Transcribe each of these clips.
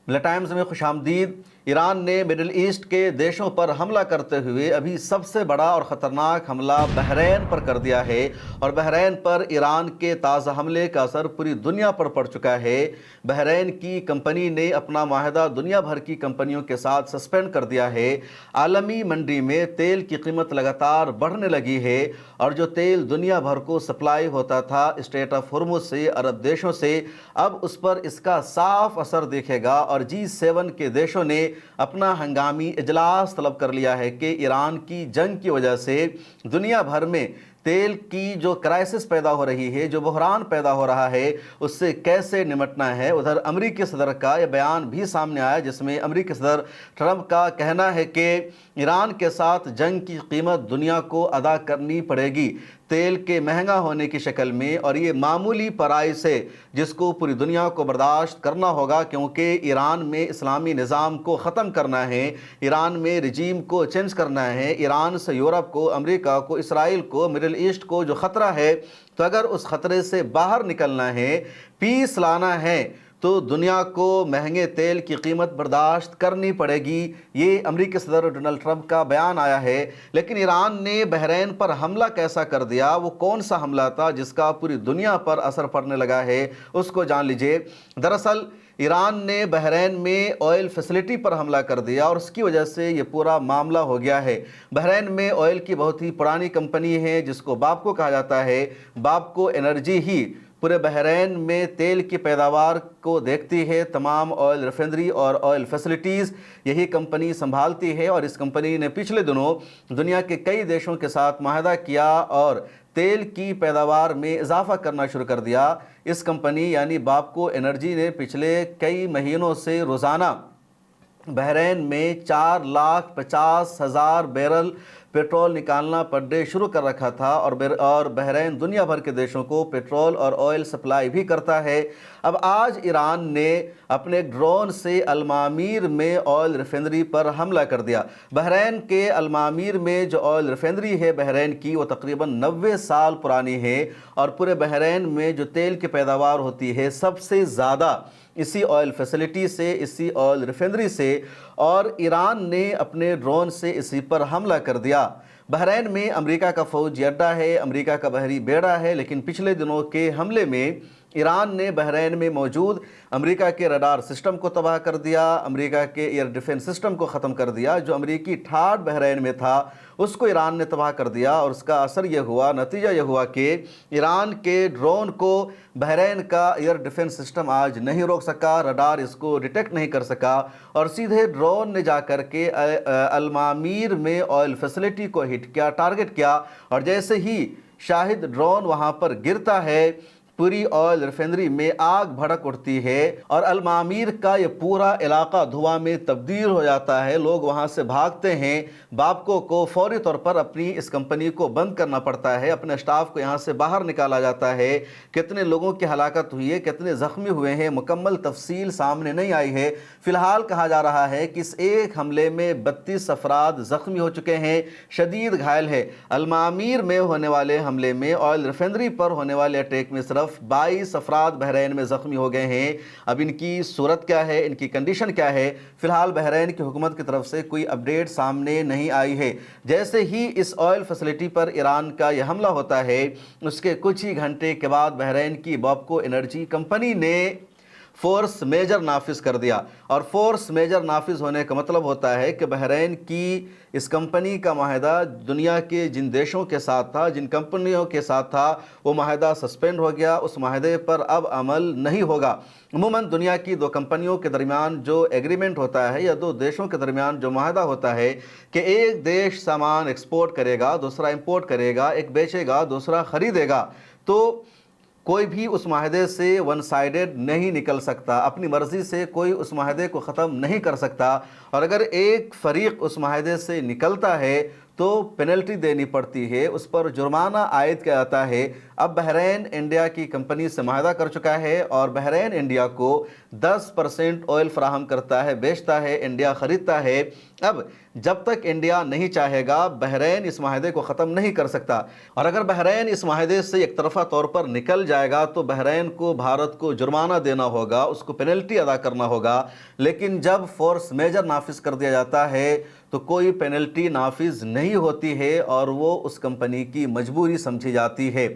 Times میں خوش آمدید۔ ایران نے مڈل ایسٹ کے دیشوں پر حملہ کرتے ہوئے ابھی سب سے بڑا اور خطرناک حملہ بحرین پر کر دیا ہے، اور بحرین پر ایران کے تازہ حملے کا اثر پوری دنیا پر پڑ چکا ہے۔ بحرین کی کمپنی نے اپنا معاہدہ دنیا بھر کی کمپنیوں کے ساتھ سسپینڈ کر دیا ہے۔ عالمی منڈی میں تیل کی قیمت لگاتار بڑھنے لگی ہے، اور جو تیل دنیا بھر کو سپلائی ہوتا تھا اسٹریٹ آف ہرمز سے، عرب دیشوں سے، اب اس پر اس کا صاف اثر دیکھے گا، اور G7 کے دیشوں نے اپنا ہنگامی اجلاس طلب کر لیا ہے کہ ایران کی جنگ کی وجہ سے دنیا بھر میں تیل کی جو کرائسس پیدا ہو رہی ہے، جو بحران پیدا ہو رہا ہے، اس سے کیسے نمٹنا ہے۔ ادھر امریکی صدر کا یہ بیان بھی سامنے آیا، جس میں امریکی صدر ٹرمپ کا کہنا ہے کہ ایران کے ساتھ جنگ کی قیمت دنیا کو ادا کرنی پڑے گی، تیل کے مہنگا ہونے کی شکل میں، اور یہ معمولی پرائس ہے جس کو پوری دنیا کو برداشت کرنا ہوگا، کیونکہ ایران میں اسلامی نظام کو ختم کرنا ہے، ایران میں رجیم کو چینج کرنا ہے، ایران سے یورپ کو، امریکہ کو، اسرائیل کو، مڈل ایسٹ کو جو خطرہ ہے، تو اگر اس خطرے سے باہر نکلنا ہے، پیس لانا ہے، تو دنیا کو مہنگے تیل کی قیمت برداشت کرنی پڑے گی۔ یہ امریکی صدر ڈونلڈ ٹرمپ کا بیان آیا ہے۔ لیکن ایران نے بحرین پر حملہ کیسا کر دیا، وہ کون سا حملہ تھا جس کا پوری دنیا پر اثر پڑنے لگا ہے، اس کو جان لیجئے۔ دراصل ایران نے بحرین میں آئل فیسلٹی پر حملہ کر دیا، اور اس کی وجہ سے یہ پورا معاملہ ہو گیا ہے۔ بحرین میں آئل کی بہت ہی پرانی کمپنی ہے جس کو بابکو کہا جاتا ہے۔ بابکو انرجی ہی پورے بحرین میں تیل کی پیداوار کو دیکھتی ہے، تمام آئل ریفائنری اور آئل فیسلٹیز یہی کمپنی سنبھالتی ہے، اور اس کمپنی نے پچھلے دنوں دنیا کے کئی دیشوں کے ساتھ معاہدہ کیا اور تیل کی پیداوار میں اضافہ کرنا شروع کر دیا۔ اس کمپنی یعنی بابکو انرجی نے پچھلے کئی مہینوں سے روزانہ بحرین میں 4,50,000 بیرل پیٹرول نکالنا پر ڈے شروع کر رکھا تھا، اور بحرین دنیا بھر کے دیشوں کو پیٹرول اور آئل سپلائی بھی کرتا ہے۔ اب آج ایران نے اپنے ڈرون سے المامیر میں آئل ریفائنری پر حملہ کر دیا۔ بحرین کے المامیر میں جو آئل ریفائنری ہے بحرین کی، وہ تقریباً 90 سال پرانی ہے، اور پورے بحرین میں جو تیل کی پیداوار ہوتی ہے سب سے زیادہ اسی آئل فیسلٹی سے، اسی آئل ریفائنری سے، اور ایران نے اپنے ڈرون سے اسی پر حملہ کر دیا۔ بحرین میں امریکہ کا فوجی اڈہ ہے، امریکہ کا بحری بیڑا ہے، لیکن پچھلے دنوں کے حملے میں ایران نے بحرین میں موجود امریکہ کے ریڈار سسٹم کو تباہ کر دیا، امریکہ کے ایئر ڈیفنس سسٹم کو ختم کر دیا۔ جو امریکی ٹھاٹ بحرین میں تھا اس کو ایران نے تباہ کر دیا، اور اس کا اثر یہ ہوا، نتیجہ یہ ہوا کہ ایران کے ڈرون کو بحرین کا ایئر ڈیفنس سسٹم آج نہیں روک سکا، ریڈار اس کو ڈیٹیکٹ نہیں کر سکا، اور سیدھے ڈرون نے جا کر کے المامیر میں آئل فیسلٹی کو ہٹ کیا، ٹارگٹ کیا، اور جیسے ہی شاہد ڈرون وہاں پر گرتا ہے پوری آئل ریفائنری میں آگ بھڑک اٹھتی ہے، اور المامیر کا یہ پورا علاقہ دھواں میں تبدیل ہو جاتا ہے۔ لوگ وہاں سے بھاگتے ہیں، بابکو کو فوری طور پر اپنی اس کمپنی کو بند کرنا پڑتا ہے، اپنے اسٹاف کو یہاں سے باہر نکالا جاتا ہے۔ کتنے لوگوں کی ہلاکت ہوئی ہے، کتنے زخمی ہوئے ہیں، مکمل تفصیل سامنے نہیں آئی ہے۔ فی الحال کہا جا رہا ہے کہ اس ایک حملے میں 32 افراد زخمی ہو چکے ہیں، شدید گھائل ہے۔ المامیر میں ہونے والے حملے میں، آئل ریفائنری پر ہونے والے اٹیک میں صرف 22 افراد بحرین میں زخمی ہو گئے ہیں۔ اب ان کی صورت کیا ہے، ان کی کنڈیشن کیا ہے، فی الحال بحرین کی حکومت کی طرف سے کوئی اپڈیٹ سامنے نہیں آئی ہے۔ جیسے ہی اس آئل فیسلٹی پر ایران کا یہ حملہ ہوتا ہے، اس کے کچھ ہی گھنٹے کے بعد بحرین کی بابکو انرجی کمپنی نے فورس میجر نافذ کر دیا، اور فورس میجر نافذ ہونے کا مطلب ہوتا ہے کہ بحرین کی اس کمپنی کا معاہدہ دنیا کے جن دیشوں کے ساتھ تھا، جن کمپنیوں کے ساتھ تھا، وہ معاہدہ سسپینڈ ہو گیا، اس معاہدے پر اب عمل نہیں ہوگا۔ عموماً دنیا کی دو کمپنیوں کے درمیان جو ایگریمنٹ ہوتا ہے، یا دو دیشوں کے درمیان جو معاہدہ ہوتا ہے کہ ایک دیش سامان ایکسپورٹ کرے گا، دوسرا امپورٹ کرے گا، ایک بیچے گا، دوسرا خریدے گا، تو کوئی بھی اس معاہدے سے ون سائیڈڈ نہیں نکل سکتا، اپنی مرضی سے کوئی اس معاہدے کو ختم نہیں کر سکتا، اور اگر ایک فریق اس معاہدے سے نکلتا ہے تو پینلٹی دینی پڑتی ہے، اس پر جرمانہ عائد کیا جاتا ہے۔ اب بحرین انڈیا کی کمپنی سے معاہدہ کر چکا ہے اور بحرین انڈیا کو 10% آئل فراہم کرتا ہے، بیچتا ہے، انڈیا خریدتا ہے۔ اب جب تک انڈیا نہیں چاہے گا بحرین اس معاہدے کو ختم نہیں کر سکتا، اور اگر بحرین اس معاہدے سے یک طرفہ طور پر نکل جائے گا تو بحرین کو بھارت کو جرمانہ دینا ہوگا، اس کو پینلٹی ادا کرنا ہوگا۔ لیکن جب فورس میجر نافذ کر دیا جاتا ہے تو کوئی پینلٹی نافذ نہیں ہوتی ہے اور وہ اس کمپنی کی مجبوری سمجھی جاتی ہے۔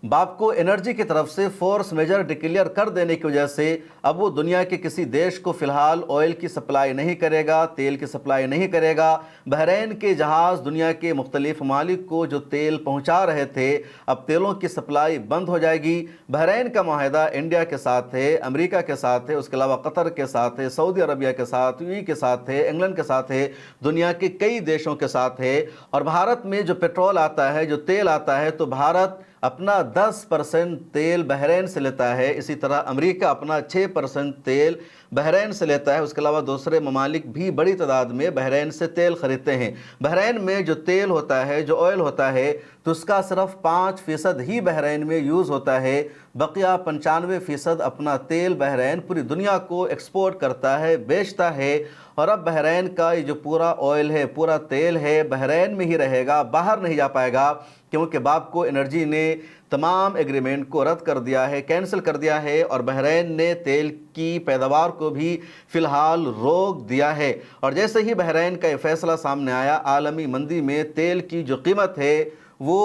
باپ کو انرجی کی طرف سے فورس میجر ڈکلیئر کر دینے کی وجہ سے اب وہ دنیا کے کسی دیش کو فی الحال آئل کی سپلائی نہیں کرے گا، تیل کی سپلائی نہیں کرے گا۔ بحرین کے جہاز دنیا کے مختلف ممالک کو جو تیل پہنچا رہے تھے، اب تیلوں کی سپلائی بند ہو جائے گی۔ بحرین کا معاہدہ انڈیا کے ساتھ ہے، امریکہ کے ساتھ ہے، اس کے علاوہ قطر کے ساتھ ہے، سعودی عربیہ کے ساتھ، یو اے کے ساتھ ہے، انگلینڈ کے ساتھ ہے، دنیا کے کئی دیشوں کے ساتھ ہے۔ اور بھارت میں جو پیٹرول آتا ہے، جو تیل آتا ہے، تو بھارت اپنا 10% تیل بحرین سے لیتا ہے، اسی طرح امریکہ اپنا 6% تیل بحرین سے لیتا ہے۔ اس کے علاوہ دوسرے ممالک بھی بڑی تعداد میں بحرین سے تیل خریدتے ہیں۔ بحرین میں جو تیل ہوتا ہے، جو آئل ہوتا ہے، تو اس کا صرف 5% ہی بحرین میں یوز ہوتا ہے، بقیہ 95% اپنا تیل بحرین پوری دنیا کو ایکسپورٹ کرتا ہے، بیچتا ہے۔ اور اب بحرین کا یہ جو پورا آئل ہے، پورا تیل ہے، بحرین میں ہی رہے گا، باہر نہیں جا پائے گا، کیونکہ باپ کو انرجی نے تمام ایگریمنٹ کو رد کر دیا ہے، کینسل کر دیا ہے، اور بحرین نے تیل کی پیداوار کو بھی فی الحال روک دیا ہے۔ اور جیسے ہی بحرین کا یہ فیصلہ سامنے آیا، عالمی منڈی میں تیل کی جو قیمت ہے وہ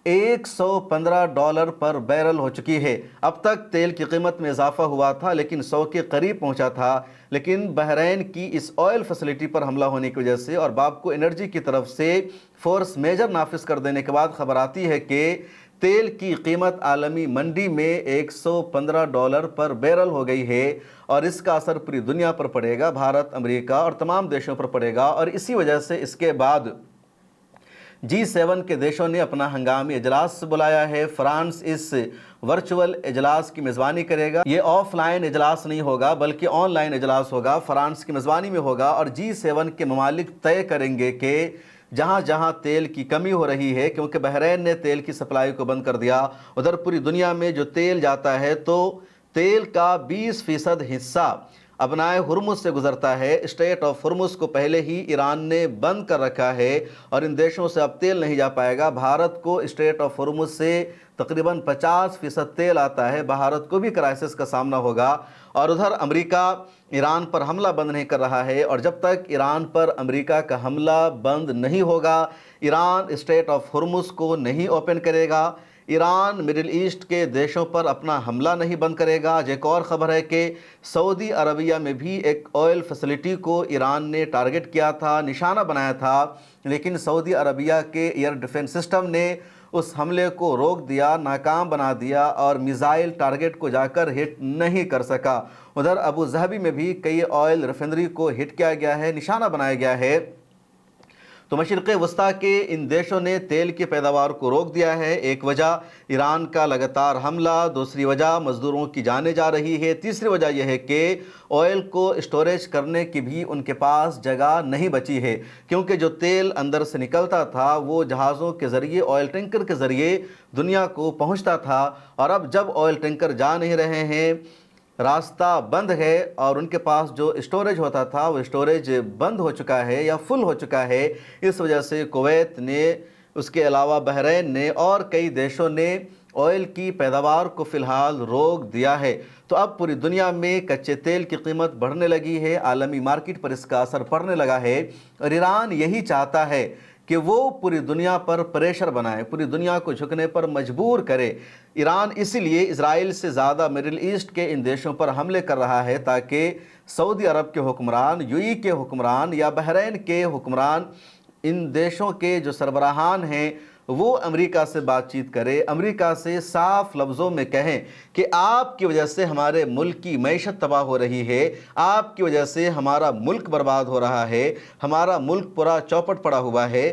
$115 پر بیرل ہو چکی ہے۔ اب تک تیل کی قیمت میں اضافہ ہوا تھا لیکن 100 کے قریب پہنچا تھا، لیکن بحرین کی اس آئل فیسلٹی پر حملہ ہونے کی وجہ سے اور باپ کو انرجی کی طرف سے فورس میجر نافذ کر دینے کے بعد خبر آتی ہے کہ تیل کی قیمت عالمی منڈی میں $115 پر بیرل ہو گئی ہے، اور اس کا اثر پوری دنیا پر پڑے گا، بھارت، امریکہ اور تمام دیشوں پر پڑے گا۔ اور اسی وجہ سے اس کے بعد G7 کے دیشوں نے اپنا ہنگامی اجلاس بلایا ہے۔ فرانس اس ورچوئل اجلاس کی میزبانی کرے گا۔ یہ آف لائن اجلاس نہیں ہوگا بلکہ آن لائن اجلاس ہوگا، فرانس کی میزبانی میں ہوگا، اور G7 کے ممالک طے کریں گے کہ جہاں جہاں تیل کی کمی ہو رہی ہے، کیونکہ بحرین نے تیل کی سپلائی کو بند کر دیا، ادھر پوری دنیا میں جو تیل جاتا ہے تو تیل کا 20% حصہ ابنائے ہرمز سے گزرتا ہے۔ اسٹریٹ آف ہرمز کو پہلے ہی ایران نے بند کر رکھا ہے اور ان دیشوں سے اب تیل نہیں جا پائے گا۔ بھارت کو اسٹریٹ آف ہرمز سے تقریباً 50% تیل آتا ہے، بھارت کو بھی کرائسس کا سامنا ہوگا۔ اور ادھر امریکہ ایران پر حملہ بند نہیں کر رہا ہے، اور جب تک ایران پر امریکہ کا حملہ بند نہیں ہوگا، ایران اسٹریٹ آف ہرمز کو نہیں اوپن کرے گا، ایران مڈل ایسٹ کے دیشوں پر اپنا حملہ نہیں بند کرے گا۔ ایک اور خبر ہے کہ سعودی عربیہ میں بھی ایک آئل فیسلٹی کو ایران نے ٹارگٹ کیا تھا، نشانہ بنایا تھا، لیکن سعودی عربیہ کے ایئر ڈیفنس سسٹم نے اس حملے کو روک دیا، ناکام بنا دیا، اور میزائل ٹارگٹ کو جا کر ہٹ نہیں کر سکا۔ ادھر ابو ظہبی میں بھی کئی آئل ریفائنری کو ہٹ کیا گیا ہے، نشانہ بنایا گیا ہے۔ تو مشرق وسطیٰ کے ان دیشوں نے تیل کی پیداوار کو روک دیا ہے۔ ایک وجہ ایران کا لگاتار حملہ، دوسری وجہ مزدوروں کی جانیں جا رہی ہے، تیسری وجہ یہ ہے کہ آئل کو اسٹوریج کرنے کی بھی ان کے پاس جگہ نہیں بچی ہے، کیونکہ جو تیل اندر سے نکلتا تھا وہ جہازوں کے ذریعے، آئل ٹینکر کے ذریعے دنیا کو پہنچتا تھا، اور اب جب آئل ٹینکر جا نہیں رہے ہیں، راستہ بند ہے، اور ان کے پاس جو اسٹوریج ہوتا تھا وہ اسٹوریج بند ہو چکا ہے یا فل ہو چکا ہے۔ اس وجہ سے کویت نے، اس کے علاوہ بحرین نے اور کئی دیشوں نے آئل کی پیداوار کو فی الحال روک دیا ہے۔ تو اب پوری دنیا میں کچے تیل کی قیمت بڑھنے لگی ہے، عالمی مارکیٹ پر اس کا اثر پڑنے لگا ہے، اور ایران یہی چاہتا ہے کہ وہ پوری دنیا پر پریشر بنائے، پوری دنیا کو جھکنے پر مجبور کرے۔ ایران اسی لیے اسرائیل سے زیادہ مڈل ایسٹ کے ان دیشوں پر حملے کر رہا ہے تاکہ سعودی عرب کے حکمران، یو اے کے حکمران یا بحرین کے حکمران، ان دیشوں کے جو سربراہان ہیں، وہ امریکہ سے بات چیت کرے، امریکہ سے صاف لفظوں میں کہیں کہ آپ کی وجہ سے ہمارے ملک کی معیشت تباہ ہو رہی ہے، آپ کی وجہ سے ہمارا ملک برباد ہو رہا ہے، ہمارا ملک پورا چوپٹ پڑا ہوا ہے،